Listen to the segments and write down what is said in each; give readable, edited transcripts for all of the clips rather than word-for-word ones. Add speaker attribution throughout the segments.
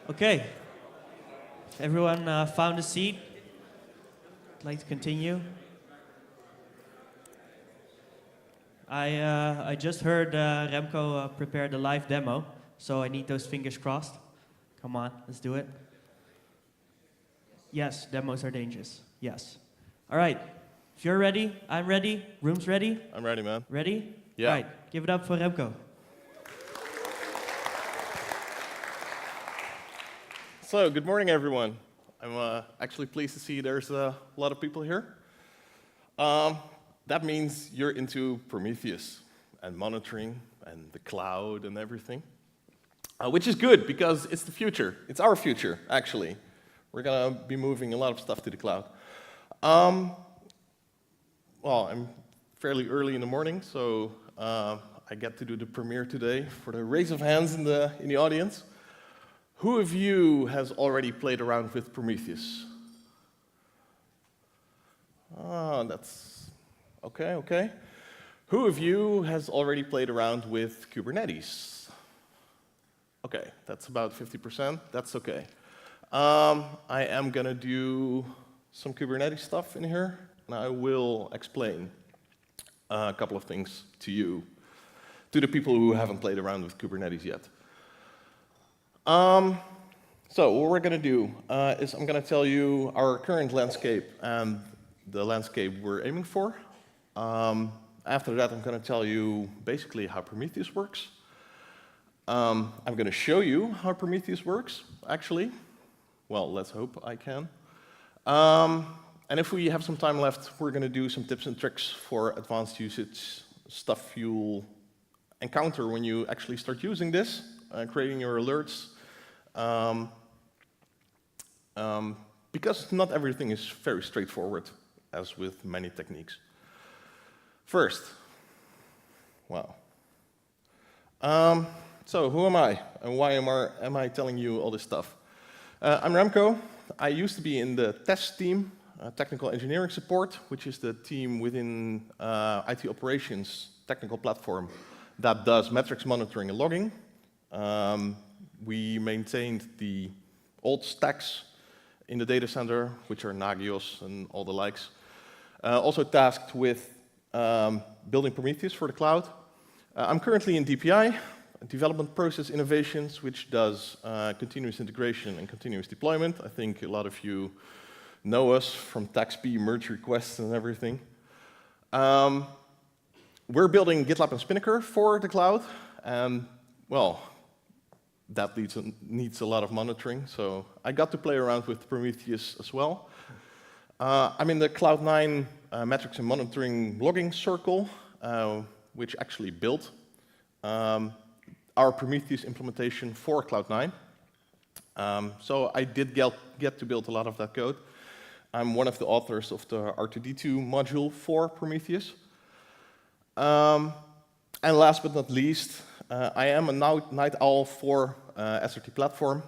Speaker 1: Okay. If everyone found a seat, I'd like to continue. I just heard Remco prepare the live demo, so I need those fingers crossed. Come on, let's do it. Yes, demos are dangerous. Yes. All right. If you're ready, I'm ready. Room's ready?
Speaker 2: I'm ready, man.
Speaker 1: Ready?
Speaker 2: Yeah.
Speaker 1: All right. Give it up for Remco.
Speaker 2: So, good morning, everyone. I'm actually pleased to see there's a lot of people here. That means you're into Prometheus and monitoring and the cloud and everything, which is good because it's the future. It's our future, actually. We're going to be moving a lot of stuff to the cloud. Well, I'm fairly early in the morning, so I get to do the premiere today. For the raise of hands in the audience, who of you has already played around with Prometheus? That's okay. Who of you has already played around with Kubernetes? Okay, that's about 50%. That's okay. I am going to do some Kubernetes stuff in here, and I will explain a couple of things to you, to the people who haven't played around with Kubernetes yet. So what we're going to do is I'm going to tell you our current landscape and the landscape we're aiming for. After that, I'm going to tell you basically how Prometheus works. I'm going to show you how Prometheus works, actually. Well, let's hope I can. And if we have some time left, we're going to do some tips and tricks for advanced usage, stuff you'll encounter when you actually start using this, creating your alerts. Because not everything is very straightforward, as with many techniques. First, wow. So who am I, and why am I telling you all this stuff? I'm Remco. I used to be in the test team, technical engineering support, which is the team within IT operations technical platform that does metrics monitoring and logging. We maintained the old stacks in the data center, which are Nagios and all the likes. Also tasked with building Prometheus for the cloud. I'm currently in DPI, Development Process Innovations, which does continuous integration and continuous deployment. I think a lot of you know us from TaxP, merge requests, and everything. We're building GitLab and Spinnaker for the cloud, and, well, that needs a lot of monitoring, so I got to play around with Prometheus as well. I'm in the Cloud9 metrics and monitoring logging circle, which actually built our Prometheus implementation for Cloud9. So I did get to build a lot of that code. I'm one of the authors of the R2D2 module for Prometheus. And last but not least, I am a night owl for SRT platform.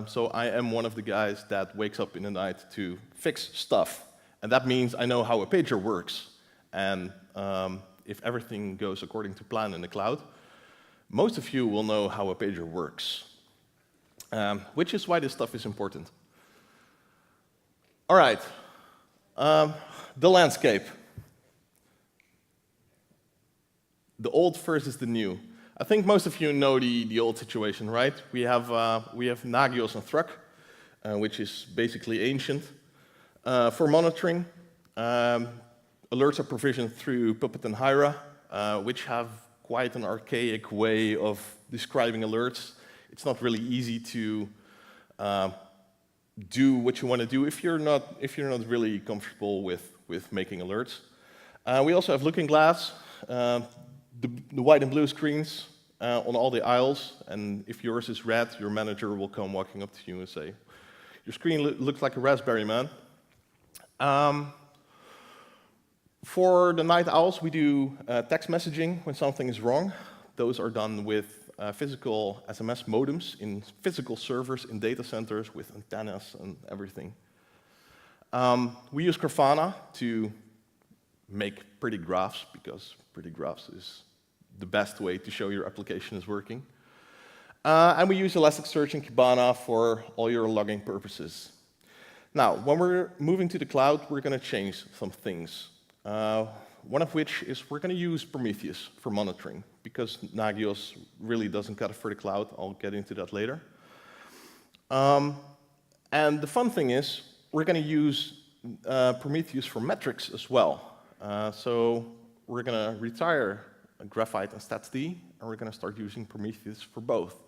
Speaker 2: So I am one of the guys that wakes up in the night to fix stuff. And that means I know how a pager works. And if everything goes according to plan in the cloud, most of you will know how a pager works, which is why this stuff is important. All right, the landscape. The old versus the new. I think most of you know the old situation, right? We have Nagios and Thruk, which is basically ancient. For monitoring, alerts are provisioned through Puppet and Hyra, which have quite an archaic way of describing alerts. It's not really easy to do what you want to do if you're not really comfortable with making alerts. We also have Looking Glass, the white and blue screens on all the aisles, and if yours is red, your manager will come walking up to you and say, "Your screen looks like a raspberry, man." For the night owls, we do text messaging when something is wrong. Those are done with physical SMS modems in physical servers in data centers with antennas and everything. We use Grafana to make pretty graphs, because pretty graphs is the best way to show your application is working. And we use Elasticsearch and Kibana for all your logging purposes. Now, when we're moving to the cloud, we're going to change some things. One of which is we're going to use Prometheus for monitoring, because Nagios really doesn't cut it for the cloud. I'll get into that later. And the fun thing is, we're going to use Prometheus for metrics as well. So we're going to retire Graphite and statsd, and we're going to start using Prometheus for both.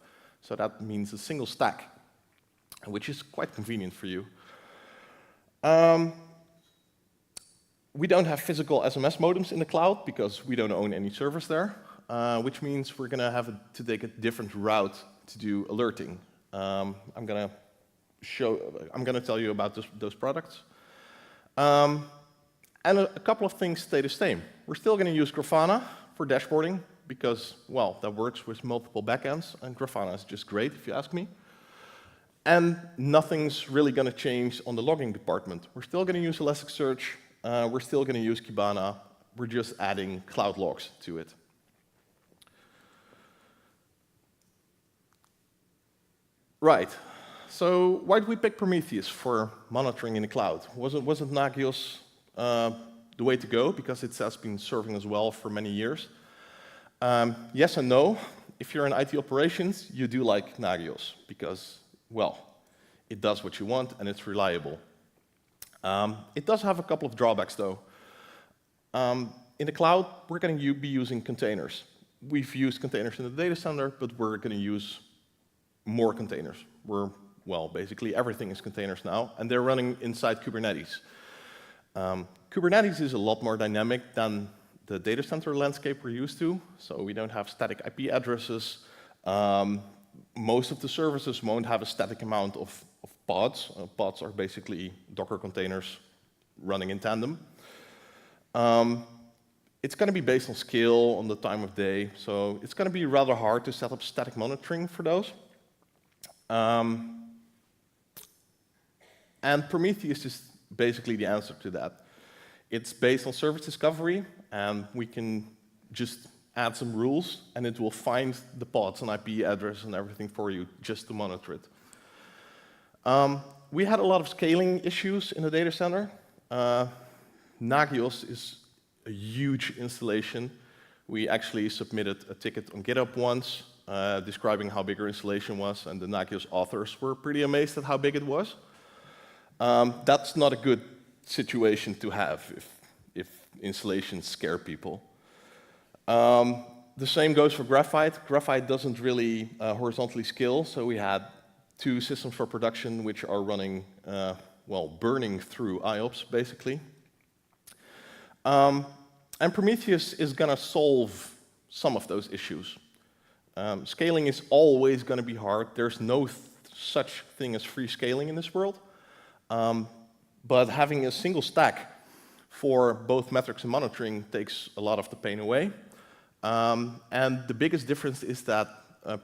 Speaker 2: So that means a single stack, which is quite convenient for you. We don't have physical SMS modems in the cloud because we don't own any servers there, which means we're going to have to take a different route to do alerting. I'm going to tell you about those products. And a couple of things stay the same. We're still going to use Grafana for dashboarding because, well, that works with multiple backends, and Grafana is just great, if you ask me. And nothing's really going to change on the logging department. We're still going to use Elasticsearch. We're still going to use Kibana. We're just adding cloud logs to it. Right. So why did we pick Prometheus for monitoring in the cloud? Wasn't Nagios the way to go because it has been serving us well for many years? Yes and no. If you're in IT operations, you do like Nagios because, well, it does what you want and it's reliable. It does have a couple of drawbacks, though. In the cloud, we're going to be using containers. We've used containers in the data center, but we're going to use more containers. Well, basically everything is containers now, and they're running inside Kubernetes. Kubernetes is a lot more dynamic than the data center landscape we're used to, so we don't have static IP addresses. Most of the services won't have a static amount of pods. Pods are basically Docker containers running in tandem. It's going to be based on scale, on the time of day, so it's going to be rather hard to set up static monitoring for those. And Prometheus is basically the answer to that. It's based on service discovery, and we can just add some rules, and it will find the pods and IP address and everything for you just to monitor it. We had a lot of scaling issues in the data center. Nagios is a huge installation. We actually submitted a ticket on GitHub once, describing how big our installation was, and the Nagios authors were pretty amazed at how big it was. That's not a good situation to have if installations scare people. The same goes for Graphite. Graphite doesn't really horizontally scale, so we had 2 systems for production which are running, well, burning through IOPS, basically. And Prometheus is going to solve some of those issues. Scaling is always going to be hard. There's no such thing as free scaling in this world. But having a single stack for both metrics and monitoring takes a lot of the pain away. And the biggest difference is that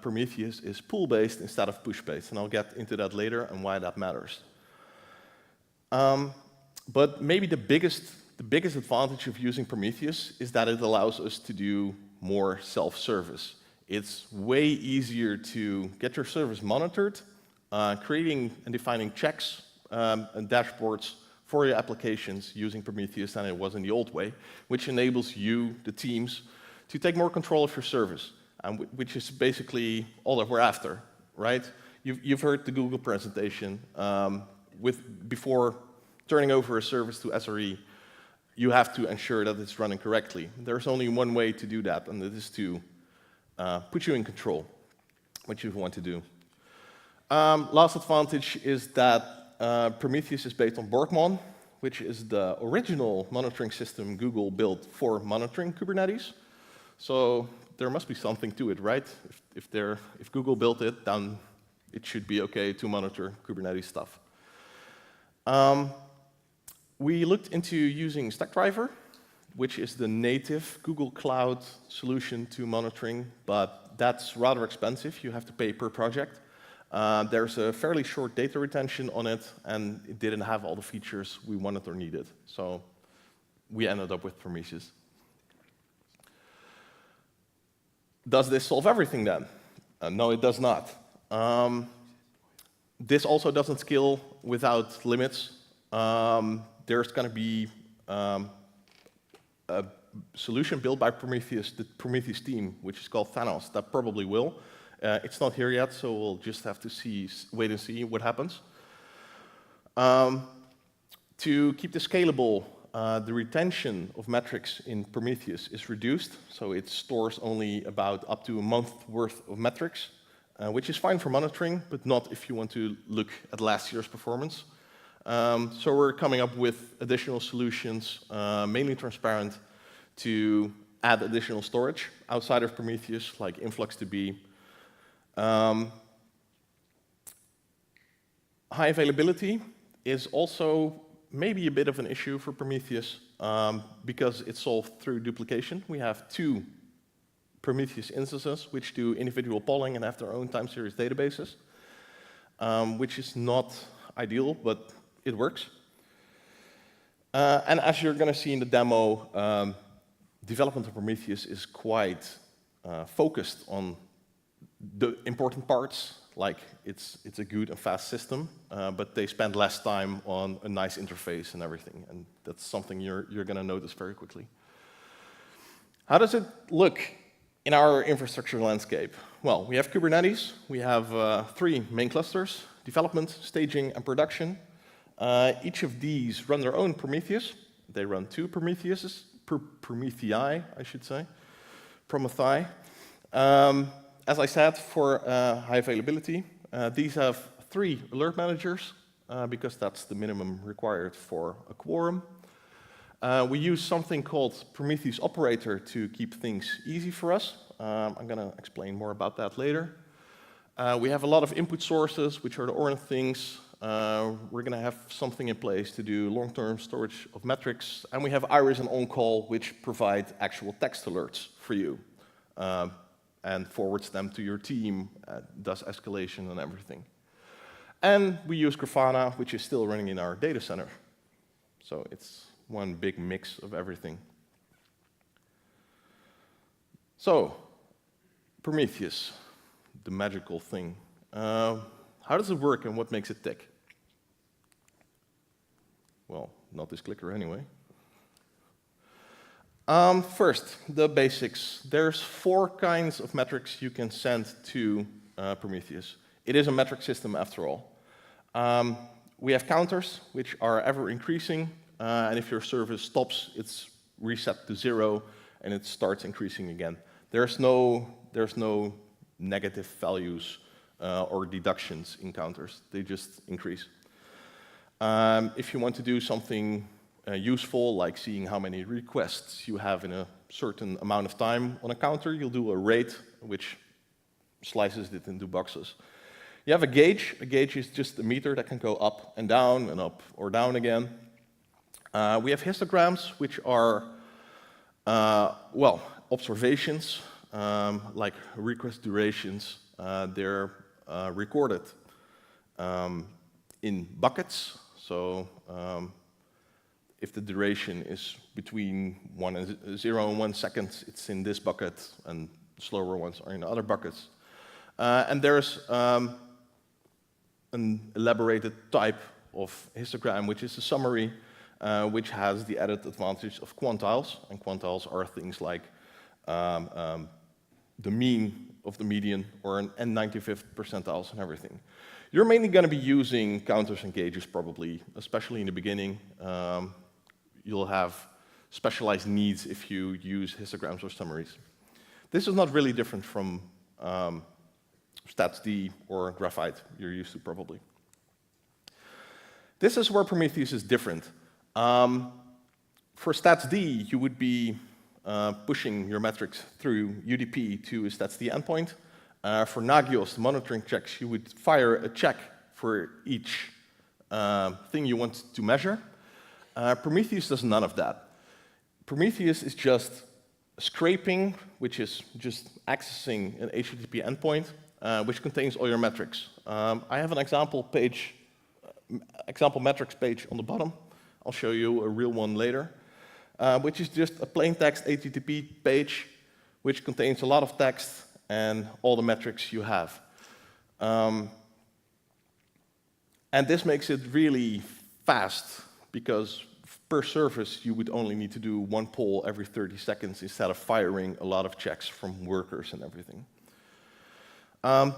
Speaker 2: Prometheus is pull-based instead of push-based, and I'll get into that later and why that matters. But maybe the biggest advantage of using Prometheus is that it allows us to do more self-service. It's way easier to get your service monitored, creating and defining checks and dashboards for your applications using Prometheus than it was in the old way, which enables you, the teams, to take more control of your service, which is basically all that we're after, right? You've heard the Google presentation. Before turning over a service to SRE, you have to ensure that it's running correctly. There's only one way to do that, and that is to put you in control, what you want to do. Last advantage is that Prometheus is based on Borgmon, which is the original monitoring system Google built for monitoring Kubernetes. So there must be something to it, right? If Google built it, then it should be okay to monitor Kubernetes stuff. We looked into using Stackdriver, which is the native Google Cloud solution to monitoring, but that's rather expensive. You have to pay per project. There's a fairly short data retention on it, and it didn't have all the features we wanted or needed. So we ended up with Prometheus. Does this solve everything then? No, it does not. This also doesn't scale without limits. There's going to be a solution built by Prometheus, the Prometheus team, which is called Thanos, that probably will. It's not here yet, so we'll just have to wait and see what happens. To keep this scalable, the retention of metrics in Prometheus is reduced, so it stores only about up to a month worth of metrics, which is fine for monitoring, but not if you want to look at last year's performance. So we're coming up with additional solutions, mainly transparent, to add additional storage outside of Prometheus, like InfluxDB. High availability is also maybe a bit of an issue for Prometheus because it's solved through duplication. We have 2 Prometheus instances which do individual polling and have their own time series databases, which is not ideal, but it works. And as you're going to see in the demo, development of Prometheus is quite focused on the important parts, like it's a good and fast system, but they spend less time on a nice interface and everything, and that's something you're going to notice very quickly. How does it look in our infrastructure landscape? Well, we have Kubernetes. We have 3 main clusters: development, staging, and production. Each of these run their own Prometheus. They run 2 Promethei, I should say, Promethei. As I said, for high availability, these have 3 alert managers, because that's the minimum required for a quorum. We use something called Prometheus Operator to keep things easy for us. I'm going to explain more about that later. We have a lot of input sources, which are the orange things. We're going to have something in place to do long-term storage of metrics. And we have Iris and OnCall, which provide actual text alerts for you and forwards them to your team, does escalation and everything. And we use Grafana, which is still running in our data center. So it's one big mix of everything. So, Prometheus, the magical thing. How does it work and what makes it tick? Well, not this clicker anyway. First, the basics. There's 4 kinds of metrics you can send to Prometheus. It is a metric system after all. We have counters, which are ever increasing, and if your service stops, it's reset to 0, and it starts increasing again. There's no negative values or deductions in counters. They just increase. If you want to do something useful, like seeing how many requests you have in a certain amount of time on a counter, you'll do a rate, which slices it into boxes. You have a gauge. A gauge is just a meter that can go up and up or down again. We have histograms, which are, well, observations, like request durations. They're recorded in buckets. So if the duration is between 0 and 1 second, it's in this bucket, and slower ones are in other buckets. And there's an elaborated type of histogram, which is a summary, which has the added advantage of quantiles. And quantiles are things like the mean of the median or an N95th percentiles and everything. You're mainly going to be using counters and gauges probably, especially in the beginning. You'll have specialized needs if you use histograms or summaries. This is not really different from StatsD or Graphite you're used to probably. This is where Prometheus is different. For StatsD, you would be pushing your metrics through UDP to a StatsD endpoint. For Nagios, the monitoring checks, you would fire a check for each thing you want to measure. Prometheus does none of that. Prometheus is just scraping, which is just accessing an HTTP endpoint, which contains all your metrics. I have an example metrics page on the bottom. I'll show you a real one later, which is just a plain text HTTP page, which contains a lot of text and all the metrics you have. And this makes it really fast, because per service, you would only need to do one poll every 30 seconds instead of firing a lot of checks from workers and everything.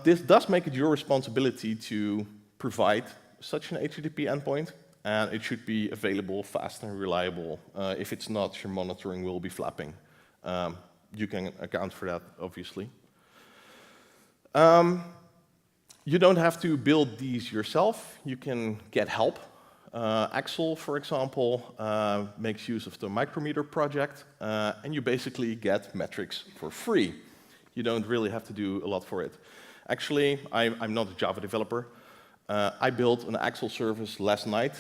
Speaker 2: This does make it your responsibility to provide such an HTTP endpoint, and it should be available, fast, and reliable. If it's not, your monitoring will be flapping. You can account for that, obviously. You don't have to build these yourself. You can get help. Axel, for example, makes use of the Micrometer project, and you basically get metrics for free. You don't really have to do a lot for it. Actually, I'm not a Java developer. I built an Axel service last night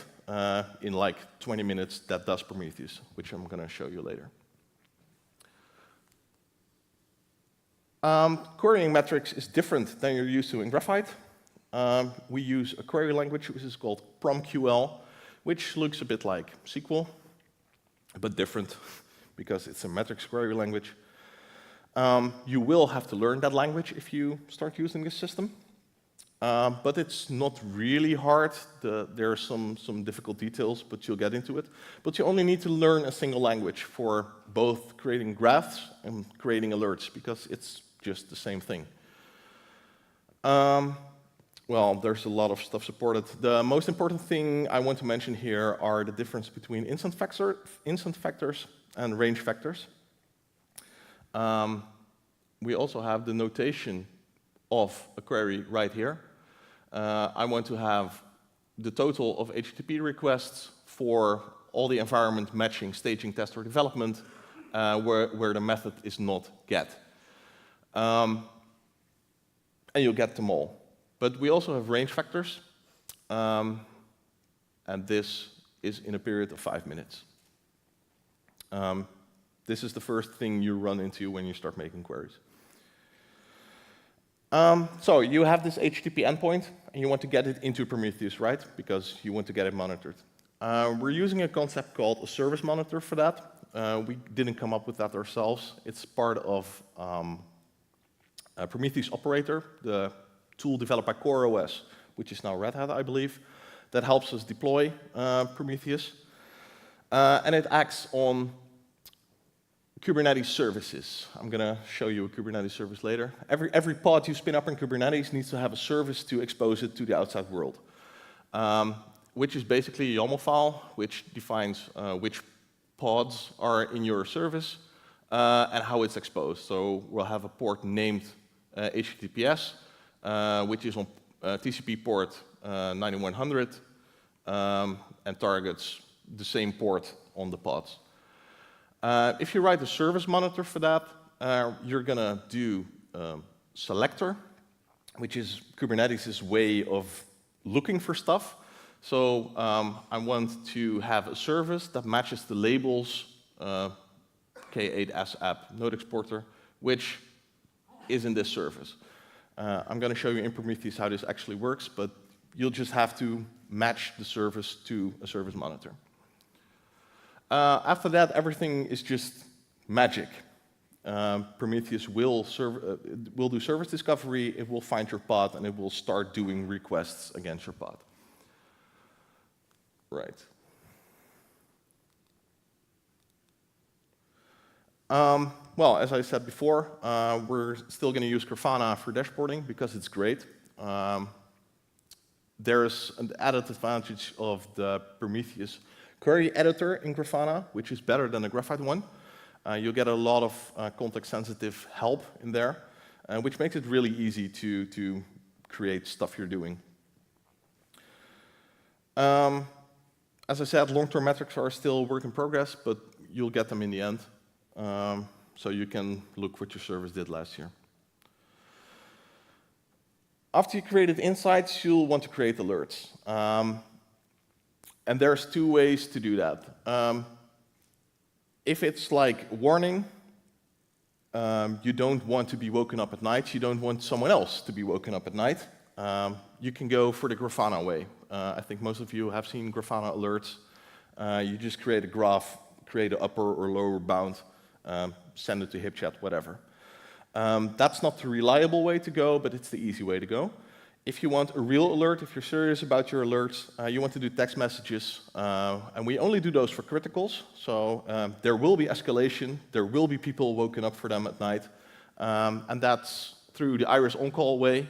Speaker 2: in like 20 minutes that does Prometheus, which I'm going to show you later. Querying metrics is different than you're used to in Graphite. We use a query language which is called PromQL, which looks a bit like SQL, but different because it's a metrics query language. You will have to learn that language if you start using this system, but it's not really hard. There are some difficult details, but you'll get into it. But you only need to learn a single language for both creating graphs and creating alerts, because it's just the same thing. Well, there's a lot of stuff supported. The most important thing I want to mention here are the difference between instant factors and range factors. We also have the notation of a query right here. I want to have the total of HTTP requests for all the environment matching, staging, test, or development, where the method is not get. And you'll get them all. But we also have range factors, and this is in a period of 5 minutes. This is the first thing you run into when you start making queries. So you have this HTTP endpoint, and you want to get it into Prometheus, right? Because you want to get it monitored. We're using a concept called a service monitor for that. We didn't come up with that ourselves. It's part of Prometheus Operator, the tool developed by CoreOS, which is now Red Hat, I believe, that helps us deploy Prometheus. And it acts on Kubernetes services. I'm going to show you a Kubernetes service later. Every pod you spin up in Kubernetes needs to have a service to expose it to the outside world, which is basically a YAML file, which defines which pods are in your service and how it's exposed. So we'll have a port named HTTPS, which is on TCP port 9100 and targets the same port on the pods. If you write a service monitor for that, you're going to do selector, which is Kubernetes' way of looking for stuff. So I want to have a service that matches the labels K8S app node exporter, which is in this service. I'm going to show you in Prometheus how this actually works, but you'll just have to match the service to a service monitor. After that, everything is just magic. Prometheus will do service discovery, it will find your pod, and it will start doing requests against your pod. Right. Well, as I said before, we're still going to use Grafana for dashboarding because it's great. There's an added advantage of the Prometheus query editor in Grafana, which is better than the Graphite one. You'll get a lot of context-sensitive help in there, which makes it really easy to create stuff you're doing. As I said, long-term metrics are still a work in progress, but you'll get them in the end. So you can look what your service did last year. After you created insights, you'll want to create alerts. And there's two ways to do that. If it's like warning, you don't want to be woken up at night, you don't want someone else to be woken up at night, you can go for the Grafana way. I think most of you have seen Grafana alerts. You just create a graph, create an upper or lower bound, send it to HipChat, whatever. That's not the reliable way to go, but it's the easy way to go. If you want a real alert, if you're serious about your alerts, you want to do text messages, and we only do those for criticals. So there will be escalation, there will be people woken up for them at night, and that's through the Iris on-call way.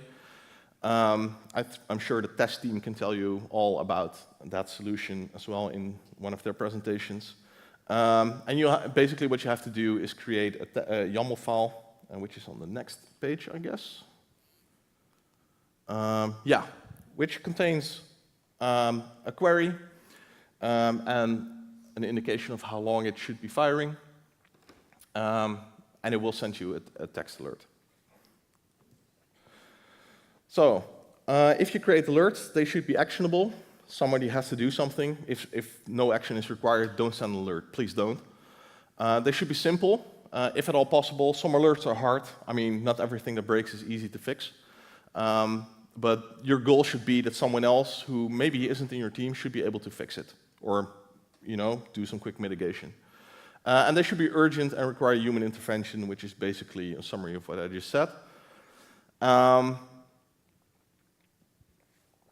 Speaker 2: I'm sure the test team can tell you all about that solution as well in one of their presentations. And basically what you have to do is create a YAML file, which is on the next page, I guess. Yeah, which contains a query and an indication of how long it should be firing, and it will send you a text alert. So, if you create alerts, they should be actionable. Somebody has to do something. If no action is required, don't send an alert. Please don't. They should be simple, if at all possible. Some alerts are hard. I mean, not everything that breaks is easy to fix. But your goal should be that someone else who maybe isn't in your team should be able to fix it, or do some quick mitigation. And they should be urgent and require human intervention, which is basically a summary of what I just said.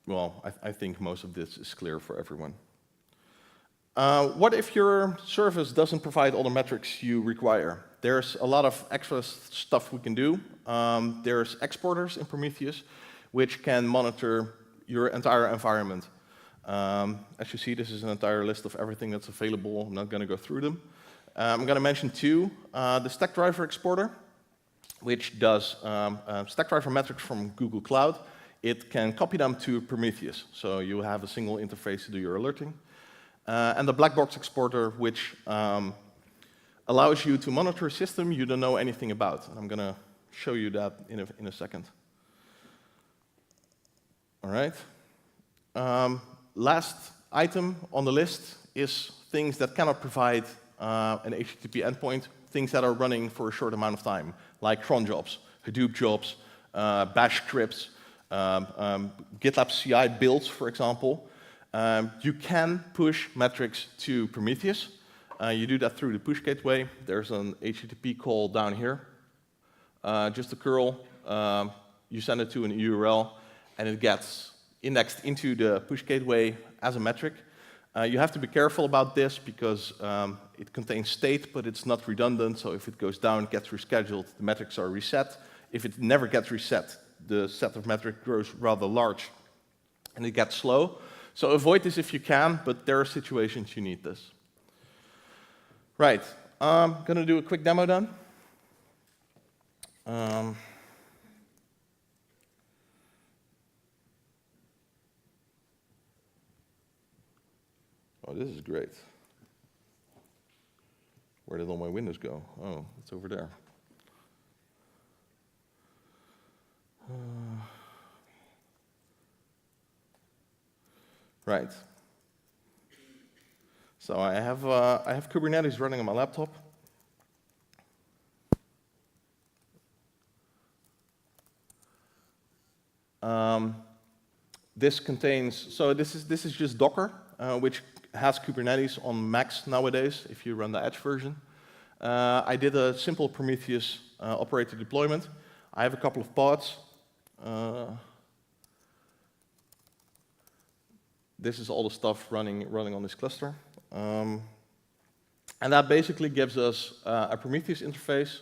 Speaker 2: Well, I think most of this is clear for everyone. What if your service doesn't provide all the metrics you require? There's a lot of extra stuff we can do. There's exporters in Prometheus, which can monitor your entire environment. As you see, this is an entire list of everything that's available. I'm not going to go through them. I'm going to mention two. The stack driver exporter, which does stack driver metrics from Google Cloud. It can copy them to Prometheus, so you have a single interface to do your alerting. And the Blackbox Exporter, which allows you to monitor a system you don't know anything about. I'm going to show you that in a second. All right. Last item on the list is things that cannot provide an HTTP endpoint, things that are running for a short amount of time, like cron jobs, Hadoop jobs, bash scripts, GitLab CI builds, for example. You can push metrics to Prometheus. You do that through the push gateway. There's an HTTP call down here. Just a curl. You send it to an URL, and it gets indexed into the push gateway as a metric. You have to be careful about this because it contains state, but it's not redundant. So if it goes down, it gets rescheduled, the metrics are reset. If it never gets reset, the set of metrics grows rather large and it gets slow. So avoid this if you can, but there are situations you need this. Right, I'm going to do a quick demo then. Oh, this is great. Where did all my windows go? Oh, it's over there. Right. So I have Kubernetes running on my laptop. This is just Docker, which has Kubernetes on Macs nowadays, if you run the Edge version. I did a simple Prometheus operator deployment. I have a couple of pods. This is all the stuff running on this cluster. And that basically gives us a Prometheus interface,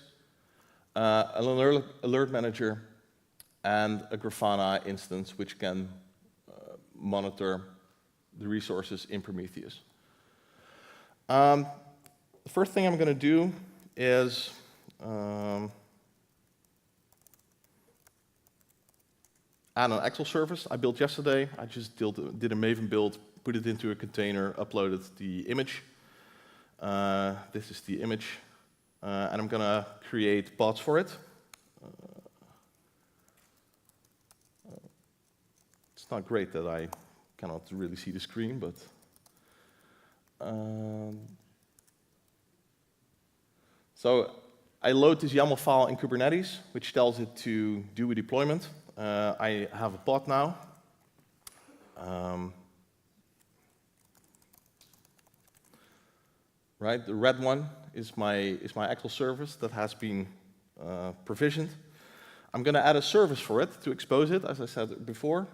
Speaker 2: an alert manager, and a Grafana instance which can monitor the resources in Prometheus. The first thing I'm going to do is add an Excel service I built yesterday. I just did a Maven build, put it into a container, uploaded the image. This is the image. And I'm going to create pods for it. It's not great that I cannot really see the screen, but so I load this YAML file in Kubernetes, which tells it to do a deployment. I have a pod now. Right, the red one is my Excel service that has been provisioned. I'm going to add a service for it to expose it, as I said before.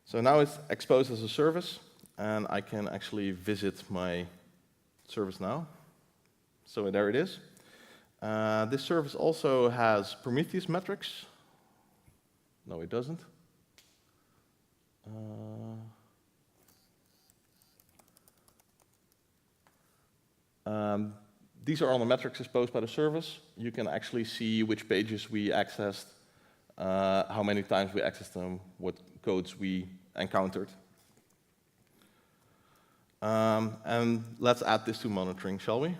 Speaker 2: So now it's exposed as a service, and I can actually visit my service now. So there it is. This service also has Prometheus metrics. No, it doesn't. These are all the metrics exposed by the service. You can actually see which pages we accessed, how many times we accessed them, what codes we encountered. And let's add this to monitoring, shall we?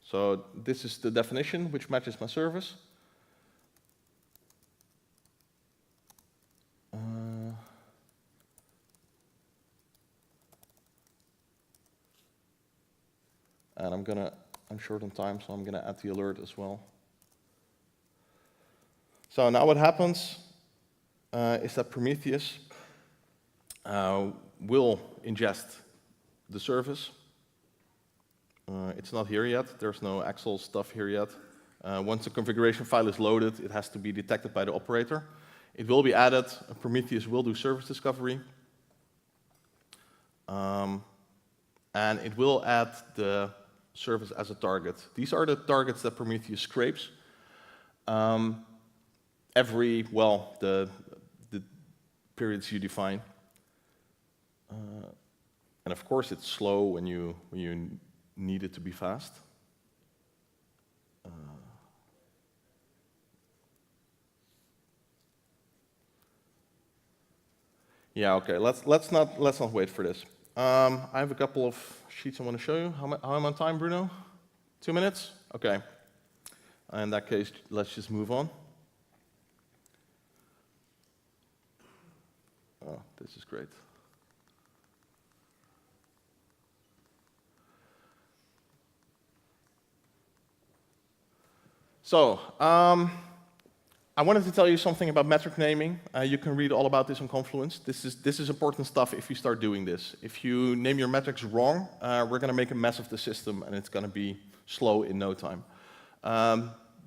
Speaker 2: So this is the definition, which matches my service. And I'm short on time, so I'm gonna add the alert as well. So now what happens is that Prometheus will ingest the service. It's not here yet. There's no Excel stuff here yet. Once the configuration file is loaded, it has to be detected by the operator. It will be added. Prometheus will do service discovery. And it will add the service as a target. These are the targets that Prometheus scrapes. The periods you define. And of course, it's slow when you need it to be fast. Yeah, okay. Let's not wait for this. I have a couple of sheets I want to show you. How am I on time, Bruno? 2 minutes? Okay. In that case, let's just move on. Oh, this is great. So, I wanted to tell you something about metric naming. You can read all about this on Confluence. This is important stuff if you start doing this. If you name your metrics wrong, we're going to make a mess of the system, and it's going to be slow in no time.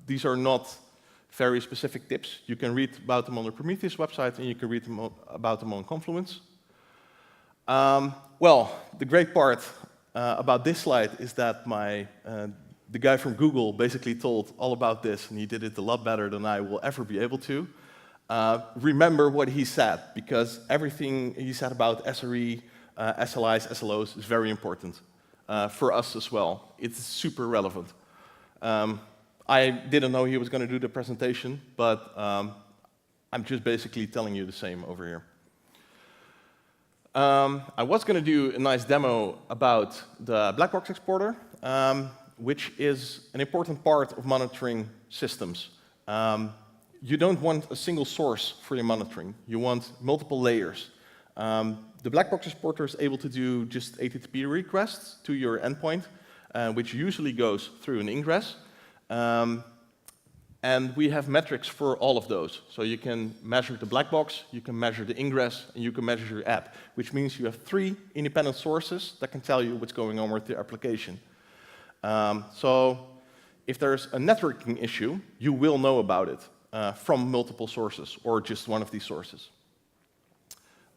Speaker 2: These are not very specific tips. You can read about them on the Prometheus website, and you can read about them on Confluence. Well, the great part about this slide is that the guy from Google basically told all about this, and he did it a lot better than I will ever be able to. Remember what he said, because everything he said about SRE, SLIs, SLOs is very important for us as well. It's super relevant. I didn't know he was going to do the presentation, but I'm just basically telling you the same over here. I was going to do a nice demo about the Blackbox Exporter, which is an important part of monitoring systems. You don't want a single source for your monitoring. You want multiple layers. The Blackbox Exporter is able to do just HTTP requests to your endpoint, which usually goes through an ingress. And we have metrics for all of those. So you can measure the black box, you can measure the ingress, and you can measure your app, which means you have 3 independent sources that can tell you what's going on with the application. So if there's a networking issue, you will know about it from multiple sources or just one of these sources.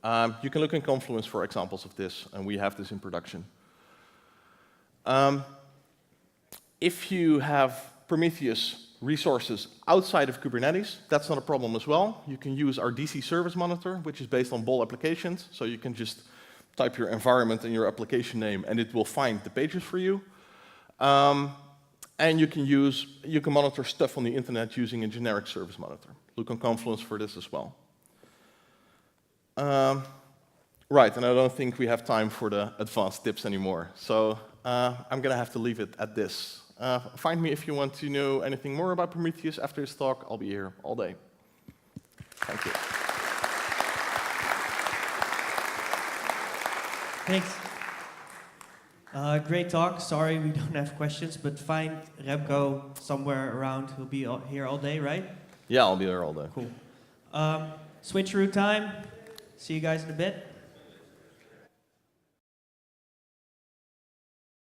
Speaker 2: You can look in Confluence for examples of this, and we have this in production. If you have Prometheus resources outside of Kubernetes, that's not a problem as well. You can use our DC service monitor, which is based on Bol applications. So you can just type your environment and your application name, and it will find the pages for you. And you can monitor stuff on the internet using a generic service monitor. Look on Confluence for this as well. Right, and I don't think we have time for the advanced tips anymore. So I'm going to have to leave it at this. Find me if you want to know anything more about Prometheus after this talk. I'll be here all day. Thank you.
Speaker 1: Thanks. Great talk. Sorry we don't have questions, but find Remco somewhere around. He'll be here all day, right?
Speaker 2: Yeah, I'll be there all day.
Speaker 1: Cool. Switcheroo time. See you guys in a bit.